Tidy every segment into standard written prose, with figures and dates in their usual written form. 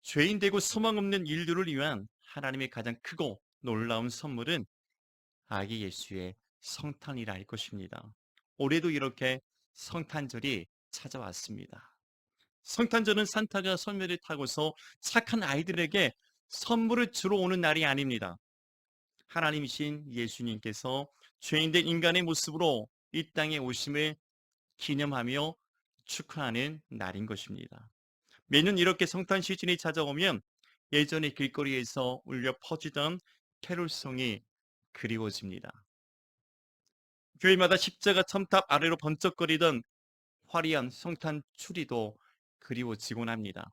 죄인 되고 소망 없는 인류를 위한 하나님의 가장 크고 놀라운 선물은 아기 예수의 성탄이라 할 것입니다. 올해도 이렇게 성탄절이 찾아왔습니다. 성탄절은 산타가 선물을 타고서 착한 아이들에게 선물을 주러 오는 날이 아닙니다. 하나님이신 예수님께서 죄인된 인간의 모습으로 이 땅에 오심을 기념하며 축하하는 날인 것입니다. 매년 이렇게 성탄 시즌이 찾아오면 예전에 길거리에서 울려 퍼지던 캐롤송이 그리워집니다. 교회마다 십자가 첨탑 아래로 번쩍거리던 화려한 성탄 추리도 그리워지곤 합니다.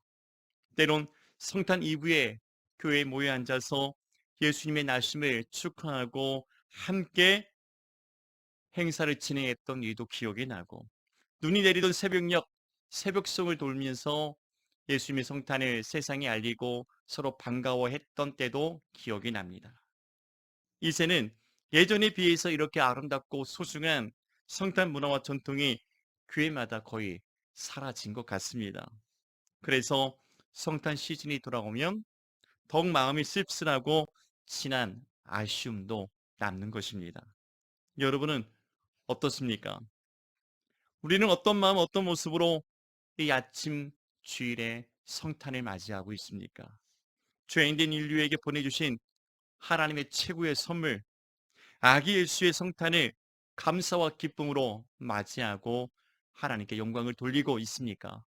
때론 성탄 이브에 교회에 모여 앉아서 예수님의 나심을 축하하고 함께 행사를 진행했던 일도 기억이 나고, 눈이 내리던 새벽녘 새벽송을 돌면서 예수님의 성탄을 세상에 알리고 서로 반가워했던 때도 기억이 납니다. 이제는 예전에 비해서 이렇게 아름답고 소중한 성탄 문화와 전통이 교회마다 거의 사라진 것 같습니다. 그래서 성탄 시즌이 돌아오면 더욱 마음이 씁쓸하고 진한 아쉬움도 남는 것입니다. 여러분은 어떻습니까? 우리는 어떤 마음, 어떤 모습으로 이 아침 주일에 성탄을 맞이하고 있습니까? 죄인된 인류에게 보내주신 하나님의 최고의 선물, 아기 예수의 성탄을 감사와 기쁨으로 맞이하고 하나님께 영광을 돌리고 있습니까?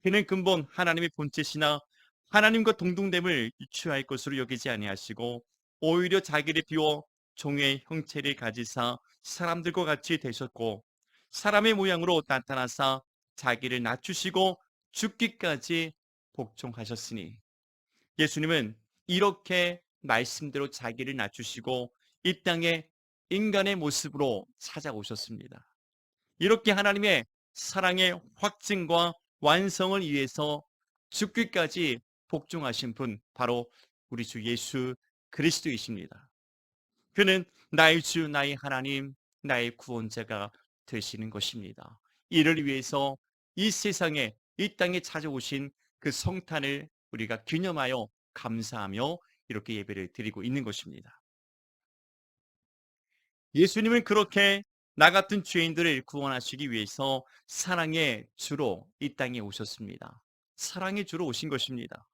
그는 근본 하나님의 본체시나 하나님과 동등됨을 취할 것으로 여기지 아니하시고 오히려 자기를 비워 종의 형체를 가지사 사람들과 같이 되셨고 사람의 모양으로 나타나사 자기를 낮추시고 죽기까지 복종하셨으니, 예수님은 이렇게 말씀대로 자기를 낮추시고 이 땅에 인간의 모습으로 찾아오셨습니다. 이렇게 하나님의 사랑의 확증과 완성을 위해서 죽기까지 복종하신 분, 바로 우리 주 예수 그리스도이십니다. 그는 나의 주, 나의 하나님, 나의 구원자가 되시는 것입니다. 이를 위해서 이 세상에, 이 땅에 찾아오신 그 성탄을 우리가 기념하여 감사하며 이렇게 예배를 드리고 있는 것입니다. 예수님은 그렇게 나 같은 죄인들을 구원하시기 위해서 사랑의 주로 이 땅에 오셨습니다. 사랑의 주로 오신 것입니다.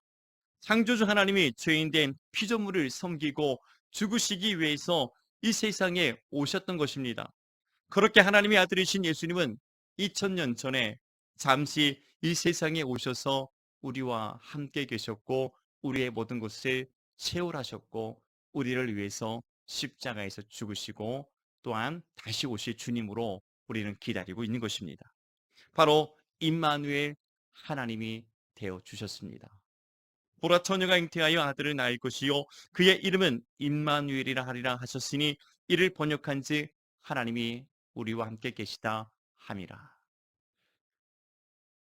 창조주 하나님이 죄인된 피조물을 섬기고 죽으시기 위해서 이 세상에 오셨던 것입니다. 그렇게 하나님의 아들이신 예수님은 2000년 전에 잠시 이 세상에 오셔서 우리와 함께 계셨고 우리의 모든 것을 채울하셨고 우리를 위해서 십자가에서 죽으시고 또한 다시 오실 주님으로 우리는 기다리고 있는 것입니다. 바로 임마누엘, 하나님이 되어 주셨습니다. 보라, 처녀가 잉태하여 아들을 낳을 것이요 그의 이름은 임마누엘이라 하리라 하셨으니 이를 번역한지 하나님이 우리와 함께 계시다 함이라.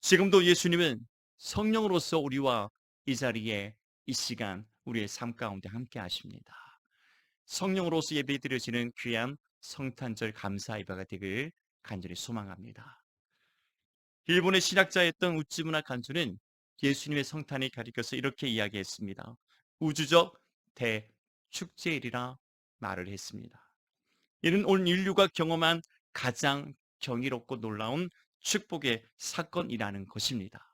지금도 예수님은 성령으로서 우리와 이 자리에, 이 시간 우리의 삶 가운데 함께 하십니다. 성령으로서 예배드려지는 귀한 성탄절 감사 예배가 되길 간절히 소망합니다. 일본의 신학자였던 우찌무나 간주는 예수님의 성탄을 가리켜서 이렇게 이야기했습니다. 우주적 대축제일이라 말을 했습니다. 이는 온 인류가 경험한 가장 경이롭고 놀라운 축복의 사건이라는 것입니다.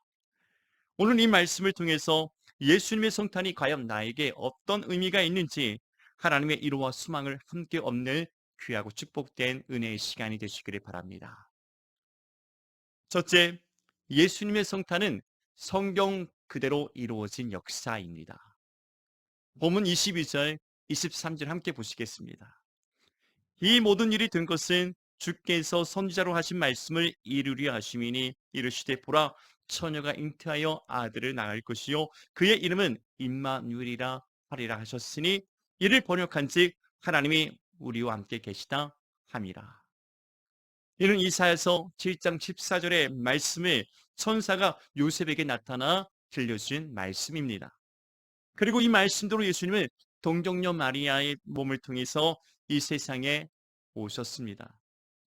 오늘 이 말씀을 통해서 예수님의 성탄이 과연 나에게 어떤 의미가 있는지 하나님의 이로와 수망을 함께 얻는 귀하고 축복된 은혜의 시간이 되시기를 바랍니다. 첫째, 예수님의 성탄은 성경 그대로 이루어진 역사입니다. 본문 22절, 23절 함께 보시겠습니다. 이 모든 일이 된 것은 주께서 선지자로 하신 말씀을 이루려 하심이니 이르시되 보라, 처녀가 잉태하여 아들을 낳을 것이요 그의 이름은 임마누엘이라 하리라 하셨으니 이를 번역한즉 하나님이 우리와 함께 계시다 함이라. 이는 이사야서 7장 14절의 말씀을 천사가 요셉에게 나타나 들려준 말씀입니다. 그리고 이 말씀대로 예수님은 동정녀 마리아의 몸을 통해서 이 세상에 오셨습니다.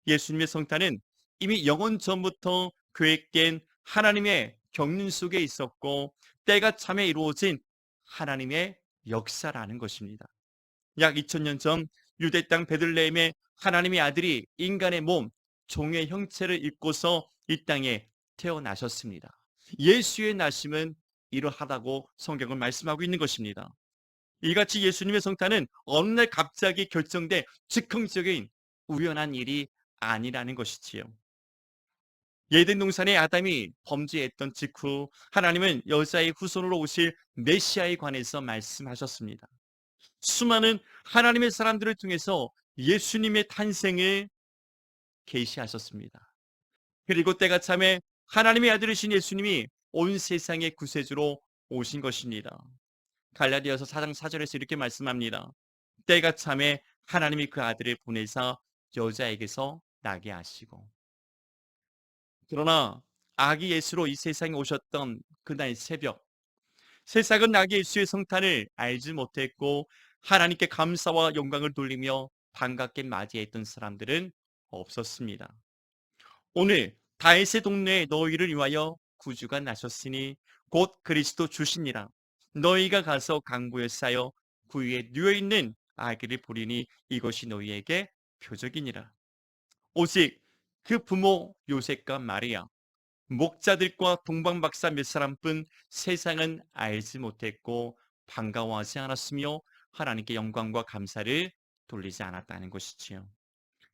예수님의 성탄은 이미 영원 전부터 계획된 하나님의 겪는 속에 있었고 때가 참에 이루어진 하나님의 역사라는 것입니다. 약 2000년 전 유대 땅 베들레헴의 하나님의 아들이 인간의 몸, 종의 형체를 입고서 이 땅에 태어나셨습니다. 예수의 나심은 이러하다고 성경은 말씀하고 있는 것입니다. 이같이 예수님의 성탄은 어느 날 갑자기 결정된 즉흥적인 우연한 일이 아니라는 것이지요. 예덴 동산의 아담이 범죄했던 직후 하나님은 여자의 후손으로 오실 메시아에 관해서 말씀하셨습니다. 수많은 하나님의 사람들을 통해서 예수님의 탄생을 계시하셨습니다. 그리고 때가 참에 하나님의 아들이신 예수님이 온 세상의 구세주로 오신 것입니다. 갈라디아서 4장 4절에서 이렇게 말씀합니다. 때가 참에 하나님이 그 아들을 보내사 여자에게서 나게 하시고. 그러나 아기 예수로 이 세상에 오셨던 그날 새벽, 세상은 아기 예수의 성탄을 알지 못했고 하나님께 감사와 영광을 돌리며 반갑게 맞이했던 사람들은 없었습니다. 오늘 다윗의 동네에 너희를 위하여 구주가 나셨으니 곧 그리스도 주시니라. 너희가 가서 강구에 싸여 그 위에 누워있는 아기를 보리니 이것이 너희에게 표적이니라. 오직 그 부모 요셉과 마리아, 목자들과 동방박사 몇 사람뿐 세상은 알지 못했고 반가워하지 않았으며 하나님께 영광과 감사를 돌리지 않았다는 것이지요.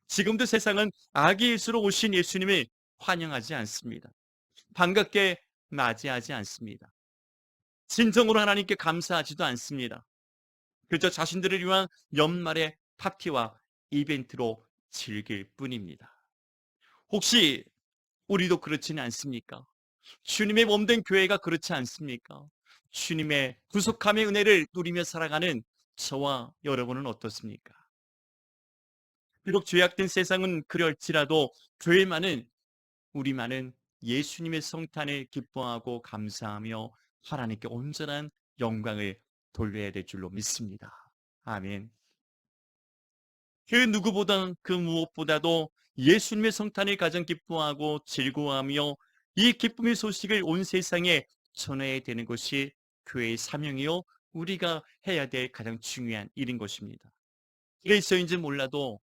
지금도 세상은 아기 예수로 오신 예수님을 환영하지 않습니다. 반갑게 맞이하지 않습니다. 진정으로 하나님께 감사하지도 않습니다. 그저 자신들을 위한 연말의 파티와 이벤트로 즐길 뿐입니다. 혹시 우리도 그렇지는 않습니까? 주님의 몸된 교회가 그렇지 않습니까? 주님의 구속함의 은혜를 누리며 살아가는 저와 여러분은 어떻습니까? 비록 죄악된 세상은 그럴지라도 교회만은 우리만은 예수님의 성탄을 기뻐하고 감사하며 하나님께 온전한 영광을 돌려야 될 줄로 믿습니다. 아멘. 그 누구보다 그 무엇보다도 예수님의 성탄을 가장 기뻐하고 즐거워하며 이 기쁨의 소식을 온 세상에 전해야 되는 것이 교회의 사명이요 우리가 해야 될 가장 중요한 일인 것입니다. 그래서인지 몰라도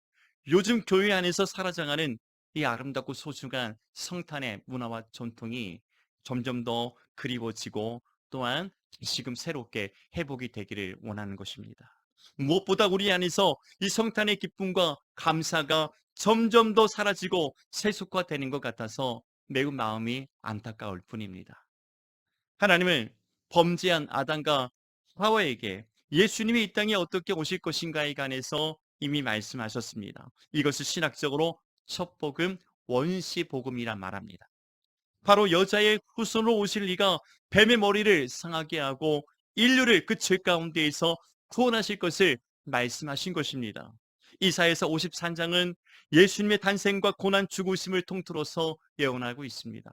요즘 교회 안에서 사라져가는 이 아름답고 소중한 성탄의 문화와 전통이 점점 더 그리워지고 또한 지금 새롭게 회복이 되기를 원하는 것입니다. 무엇보다 우리 안에서 이 성탄의 기쁨과 감사가 점점 더 사라지고 세속화되는 것 같아서 매우 마음이 안타까울 뿐입니다. 하나님은 범죄한 아담과 하와에게 예수님이 이 땅에 어떻게 오실 것인가에 관해서 이미 말씀하셨습니다. 이것을 신학적으로 첫 복음, 원시 복음이라 말합니다. 바로 여자의 후손으로 오실 이가 뱀의 머리를 상하게 하고 인류를 그 죄 가운데에서 구원하실 것을 말씀하신 것입니다. 이사야서 53장은 예수님의 탄생과 고난 죽으심을 통틀어서 예언하고 있습니다.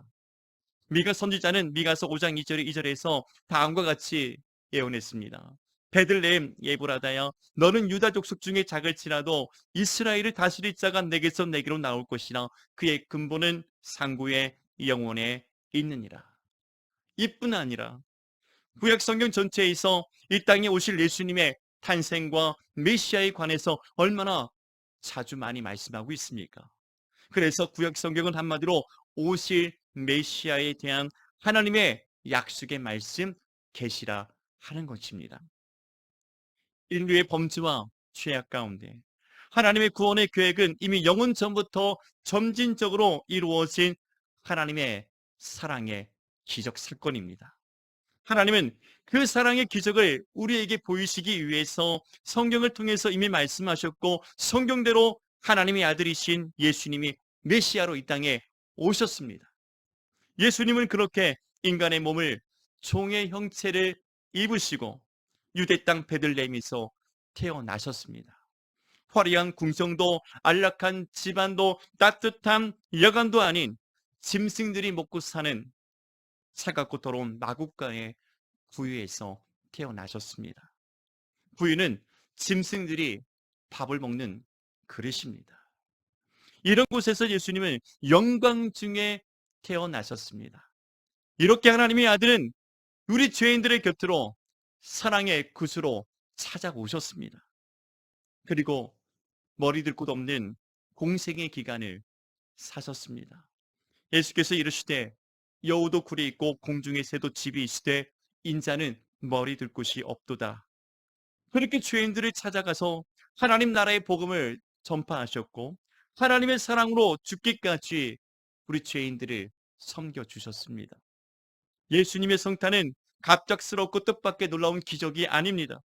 미가 선지자는 미가서 5장 2절에 2절에서 다음과 같이 예언했습니다. 베들레헴 예브라다야 너는 유다 족속 중에 작을지라도 이스라엘을 다스릴 자가 내게서 내게로 나올 것이라 그의 근본은 상구의 영원에 있느니라. 이뿐 아니라 구약 성경 전체에서 이 땅에 오실 예수님의 탄생과 메시아에 관해서 얼마나 자주 많이 말씀하고 있습니까? 그래서 구약 성경은 한마디로 오실 메시아에 대한 하나님의 약속의 말씀 계시라 하는 것입니다. 인류의 범죄와 죄악 가운데 하나님의 구원의 계획은 이미 영원 전부터 점진적으로 이루어진 하나님의 사랑의 기적 사건입니다. 하나님은 그 사랑의 기적을 우리에게 보이시기 위해서 성경을 통해서 이미 말씀하셨고 성경대로 하나님의 아들이신 예수님이 메시아로 이 땅에 오셨습니다. 예수님은 그렇게 인간의 몸을 종의 형체를 입으시고 유대 땅 베들레헴에서 태어나셨습니다. 화려한 궁정도 안락한 집안도 따뜻한 여관도 아닌 짐승들이 먹고 사는 차갑고 더러운 마국간의 구유에서 태어나셨습니다. 구유는 짐승들이 밥을 먹는 그릇입니다. 이런 곳에서 예수님은 영광 중에 태어나셨습니다. 이렇게 하나님의 아들은 우리 죄인들의 곁으로 사랑의 구주로 찾아오셨습니다. 그리고 머리들 곳 없는 공생의 기간을 사셨습니다. 예수께서 이르시되 여우도 굴이 있고 공중의 새도 집이 있으되 인자는 머리 들 곳이 없도다. 그렇게 죄인들을 찾아가서 하나님 나라의 복음을 전파하셨고 하나님의 사랑으로 죽기까지 우리 죄인들을 섬겨주셨습니다. 예수님의 성탄은 갑작스럽고 뜻밖의 놀라운 기적이 아닙니다.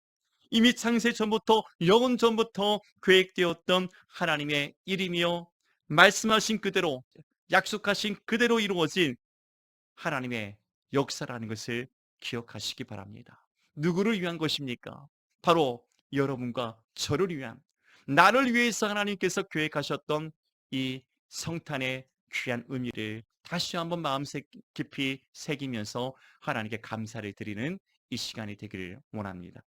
이미 창세 전부터 영원 전부터 계획되었던 하나님의 일이며 말씀하신 그대로 약속하신 그대로 이루어진 하나님의 역사라는 것을 기억하시기 바랍니다. 누구를 위한 것입니까? 바로 여러분과 저를 위한, 나를 위해서 하나님께서 계획하셨던 이 성탄의 귀한 의미를 다시 한번 마음 깊이 새기면서 하나님께 감사를 드리는 이 시간이 되기를 원합니다.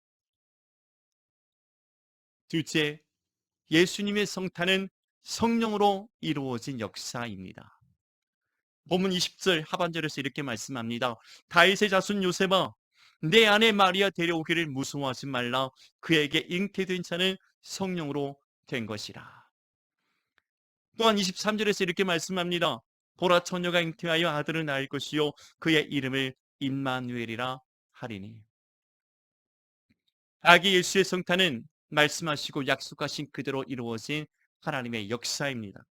둘째, 예수님의 성탄은 성령으로 이루어진 역사입니다. 본문 20절 하반절에서 이렇게 말씀합니다. 다윗의 자손 요셉아, 내 아내 마리아 데려오기를 무서워하지 말라. 그에게 잉태된 자는 성령으로 된 것이라. 또한 23절에서 이렇게 말씀합니다. 보라, 처녀가 잉태하여 아들을 낳을 것이요 그의 이름을 임마누엘이라 하리니. 아기 예수의 성탄은 말씀하시고 약속하신 그대로 이루어진 하나님의 역사입니다.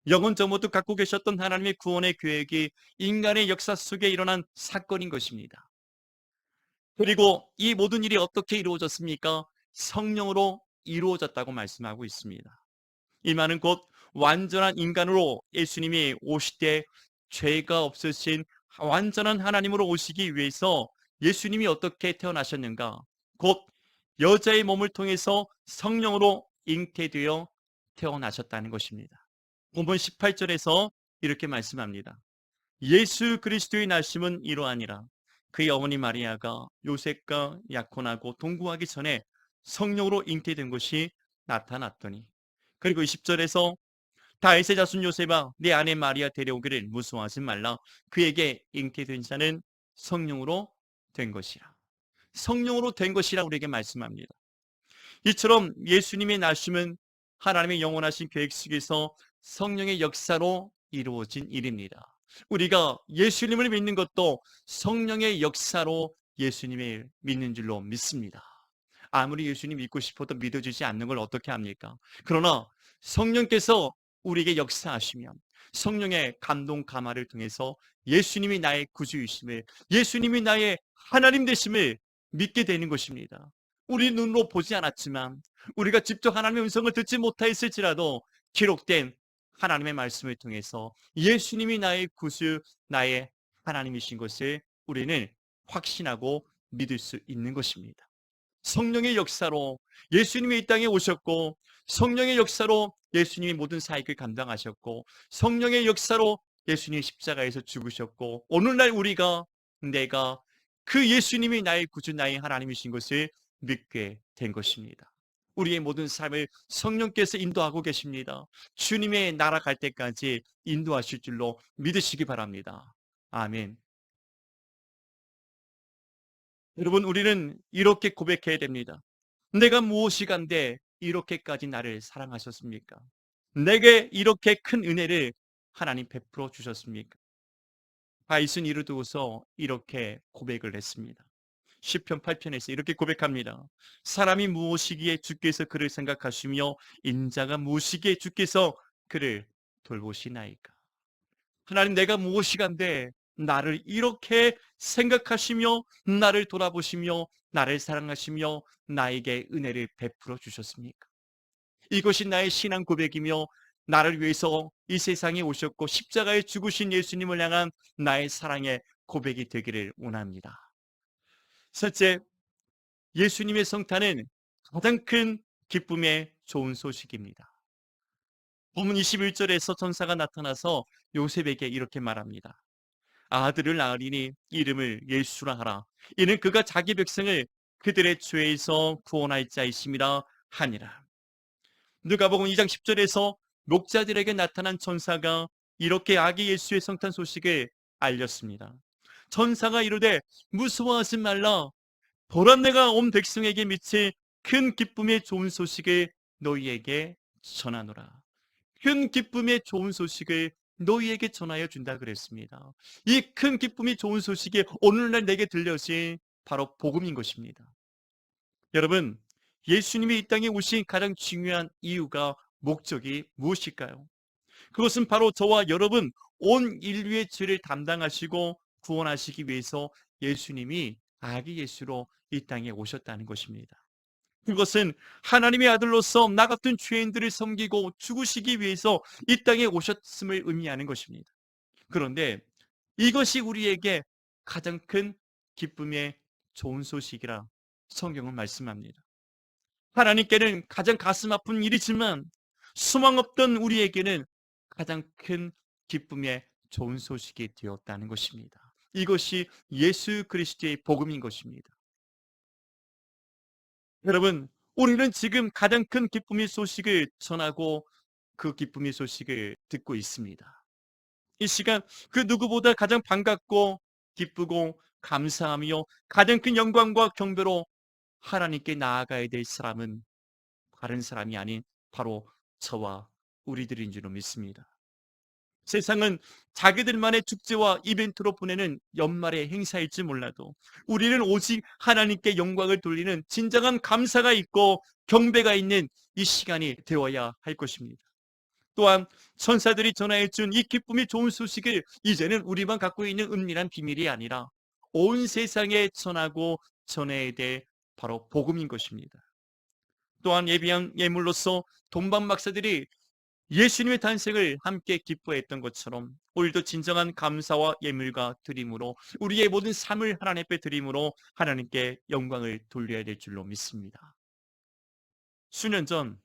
영원 전부터 갖고 계셨던 하나님의 구원의 계획이 인간의 역사 속에 일어난 사건인 것입니다. 그리고 이 모든 일이 어떻게 이루어졌습니까? 성령으로 이루어졌다고 말씀하고 있습니다. 이 말은 곧 완전한 인간으로 예수님이 오실 때 죄가 없으신 완전한 하나님으로 오시기 위해서 예수님이 어떻게 태어나셨는가? 곧 여자의 몸을 통해서 성령으로 잉태되어 태어나셨다는 것입니다. 본문 18절에서 이렇게 말씀합니다. 예수 그리스도의 날심은 이러하니라. 그의 어머니 마리아가 요셉과 약혼하고 동거하기 전에 성령으로 잉태된 것이 나타났더니. 그리고 20절에서 다윗의 자손 요셉아, 내 아내 마리아 데려오기를 무서워하지 말라. 그에게 잉태된 자는 성령으로 된 것이라. 성령으로 된 것이라 우리에게 말씀합니다. 이처럼 예수님의 나심은 하나님의 영원하신 계획 속에서 성령의 역사로 이루어진 일입니다. 우리가 예수님을 믿는 것도 성령의 역사로 예수님을 믿는 줄로 믿습니다. 아무리 예수님 믿고 싶어도 믿어지지 않는 걸 어떻게 합니까? 그러나 성령께서 우리에게 역사하시면 성령의 감동 감화를 통해서 예수님이 나의 구주이심을, 예수님이 나의 하나님 되심을 믿게 되는 것입니다. 우리 눈으로 보지 않았지만, 우리가 직접 하나님의 음성을 듣지 못하였을지라도 기록된 하나님의 말씀을 통해서 예수님이 나의 구주, 나의 하나님이신 것을 우리는 확신하고 믿을 수 있는 것입니다. 성령의 역사로 예수님이 이 땅에 오셨고, 성령의 역사로 예수님이 모든 사역을 감당하셨고, 성령의 역사로 예수님이 십자가에서 죽으셨고, 오늘날 우리가, 내가 그 예수님이 나의 구주, 나의 하나님이신 것을 믿게 된 것입니다. 우리의 모든 삶을 성령께서 인도하고 계십니다. 주님의 나라 갈 때까지 인도하실 줄로 믿으시기 바랍니다. 아멘. 여러분, 우리는 이렇게 고백해야 됩니다. 내가 무엇이 간데 이렇게까지 나를 사랑하셨습니까? 내게 이렇게 큰 은혜를 하나님 베풀어 주셨습니까? 다윗은 이를 두고서 이렇게 고백을 했습니다. 시편 8편에서 이렇게 고백합니다. 사람이 무엇이기에 주께서 그를 생각하시며 인자가 무엇이기에 주께서 그를 돌보시나이까? 하나님, 내가 무엇이간데 나를 이렇게 생각하시며 나를 돌아보시며 나를 사랑하시며 나에게 은혜를 베풀어 주셨습니까? 이것이 나의 신앙 고백이며 나를 위해서 이 세상에 오셨고 십자가에 죽으신 예수님을 향한 나의 사랑의 고백이 되기를 원합니다. 셋째, 예수님의 성탄은 가장 큰 기쁨의 좋은 소식입니다. 본문 21절에서 천사가 나타나서 요셉에게 이렇게 말합니다. 아들을 낳으리니 이름을 예수라 하라. 이는 그가 자기 백성을 그들의 죄에서 구원할 자이심이라 하니라. 누가복음 2장 10절에서 목자들에게 나타난 천사가 이렇게 아기 예수의 성탄 소식을 알렸습니다. 전사가 이르되 무서워하지 말라. 보라 내가 온 백성에게 미칠 큰 기쁨의 좋은 소식을 너희에게 전하노라. 큰 기쁨의 좋은 소식을 너희에게 전하여 준다 그랬습니다. 이 큰 기쁨이 좋은 소식이 오늘날 내게 들려진 바로 복음인 것입니다. 여러분, 예수님이 이 땅에 오신 가장 중요한 이유가 목적이 무엇일까요? 그것은 바로 저와 여러분 온 인류의 죄를 담당하시고 구원하시기 위해서 예수님이 아기 예수로 이 땅에 오셨다는 것입니다. 그것은 하나님의 아들로서 나 같은 죄인들을 섬기고 죽으시기 위해서 이 땅에 오셨음을 의미하는 것입니다. 그런데 이것이 우리에게 가장 큰 기쁨의 좋은 소식이라 성경은 말씀합니다. 하나님께는 가장 가슴 아픈 일이지만 소망 없던 우리에게는 가장 큰 기쁨의 좋은 소식이 되었다는 것입니다. 이것이 예수 그리스도의 복음인 것입니다. 여러분, 우리는 지금 가장 큰 기쁨의 소식을 전하고 그 기쁨의 소식을 듣고 있습니다. 이 시간 그 누구보다 가장 반갑고 기쁘고 감사하며 가장 큰 영광과 경배로 하나님께 나아가야 될 사람은 다른 사람이 아닌 바로 저와 우리들인 줄로 믿습니다. 세상은 자기들만의 축제와 이벤트로 보내는 연말의 행사일지 몰라도 우리는 오직 하나님께 영광을 돌리는 진정한 감사가 있고 경배가 있는 이 시간이 되어야 할 것입니다. 또한 천사들이 전하여 준 이 기쁨이 좋은 소식을 이제는 우리만 갖고 있는 은밀한 비밀이 아니라 온 세상에 전하고 전해야 될 바로 복음인 것입니다. 또한 예비한 예물로서 동방 박사들이 예수님의 탄생을 함께 기뻐했던 것처럼 오늘도 진정한 감사와 예물과 드림으로 우리의 모든 삶을 하나님 앞에 드림으로 하나님께 영광을 돌려야 될 줄로 믿습니다. 수년 전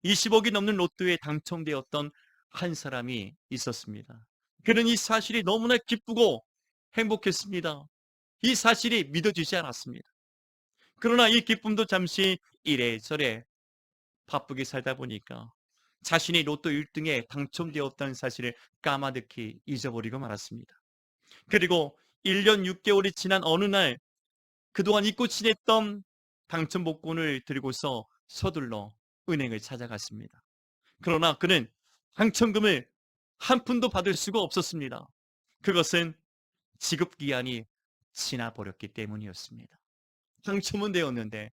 20억이 넘는 로또에 당첨되었던 한 사람이 있었습니다. 그는 이 사실이 너무나 기쁘고 행복했습니다. 이 사실이 믿어지지 않았습니다. 그러나 이 기쁨도 잠시 이래저래 바쁘게 살다 보니까 자신이 로또 1등에 당첨되었다는 사실을 까마득히 잊어버리고 말았습니다. 그리고 1년 6개월이 지난 어느 날 그동안 잊고 지냈던 당첨 복권을 들고서 서둘러 은행을 찾아갔습니다. 그러나 그는 당첨금을 한 푼도 받을 수가 없었습니다. 그것은 지급기한이 지나버렸기 때문이었습니다. 당첨은 되었는데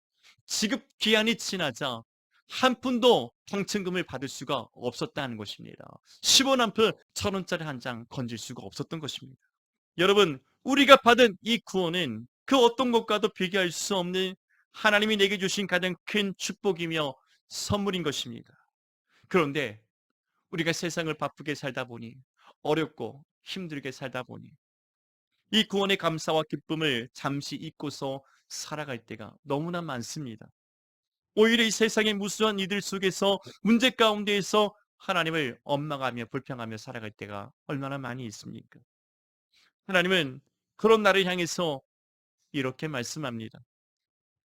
지급기한이 지나자 한 푼도 당첨금을 받을 수가 없었다는 것입니다. 10원 한 푼, 1,000원짜리 한 장 건질 수가 없었던 것입니다. 여러분, 우리가 받은 이 구원은 그 어떤 것과도 비교할 수 없는 하나님이 내게 주신 가장 큰 축복이며 선물인 것입니다. 그런데 우리가 세상을 바쁘게 살다 보니 어렵고 힘들게 살다 보니 이 구원의 감사와 기쁨을 잠시 잊고서 살아갈 때가 너무나 많습니다. 오히려 이 세상의 무수한 이들 속에서 문제 가운데에서 하나님을 원망하며 불평하며 살아갈 때가 얼마나 많이 있습니까? 하나님은 그런 나를 향해서 이렇게 말씀합니다.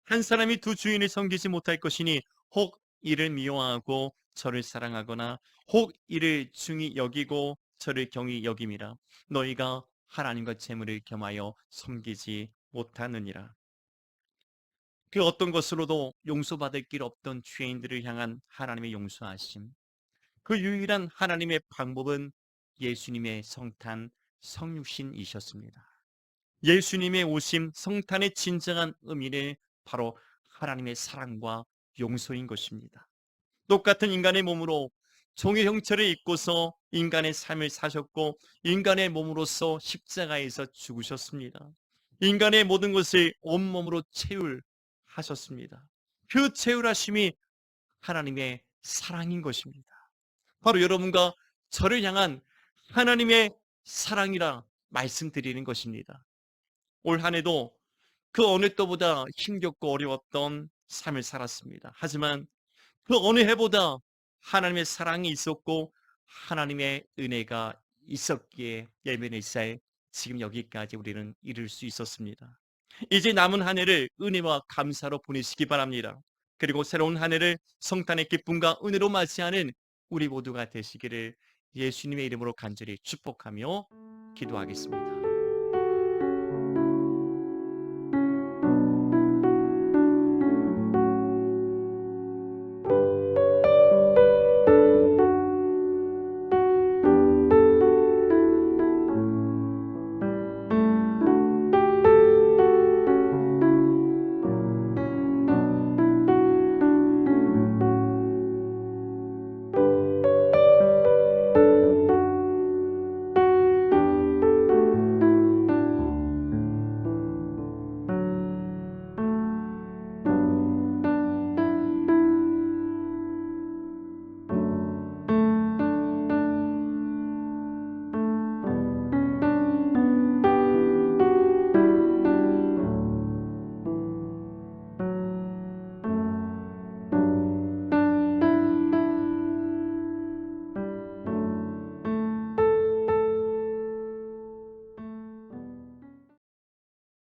한 사람이 두 주인을 섬기지 못할 것이니 혹 이를 미워하고 저를 사랑하거나 혹 이를 중히 여기고 저를 경히 여김이라. 너희가 하나님과 재물을 겸하여 섬기지 못하느니라. 그 어떤 것으로도 용서받을 길 없던 죄인들을 향한 하나님의 용서하심. 그 유일한 하나님의 방법은 예수님의 성탄, 성육신이셨습니다. 예수님의 오심, 성탄의 진정한 의미는 바로 하나님의 사랑과 용서인 것입니다. 똑같은 인간의 몸으로 종의 형체를 입고서 인간의 삶을 사셨고 인간의 몸으로서 십자가에서 죽으셨습니다. 인간의 모든 것을 온몸으로 채울하셨습니다. 그 채울하심이 하나님의 사랑인 것입니다. 바로 여러분과 저를 향한 하나님의 사랑이라 말씀드리는 것입니다. 올 한 해도 그 어느 때보다 힘겹고 어려웠던 삶을 살았습니다. 하지만 그 어느 해보다 하나님의 사랑이 있었고 하나님의 은혜가 있었기에 예배의 살 지금 여기까지 우리는 이룰 수 있었습니다. 이제 남은 한 해를 은혜와 감사로 보내시기 바랍니다. 그리고 새로운 한 해를 성탄의 기쁨과 은혜로 맞이하는 우리 모두가 되시기를 예수님의 이름으로 간절히 축복하며 기도하겠습니다.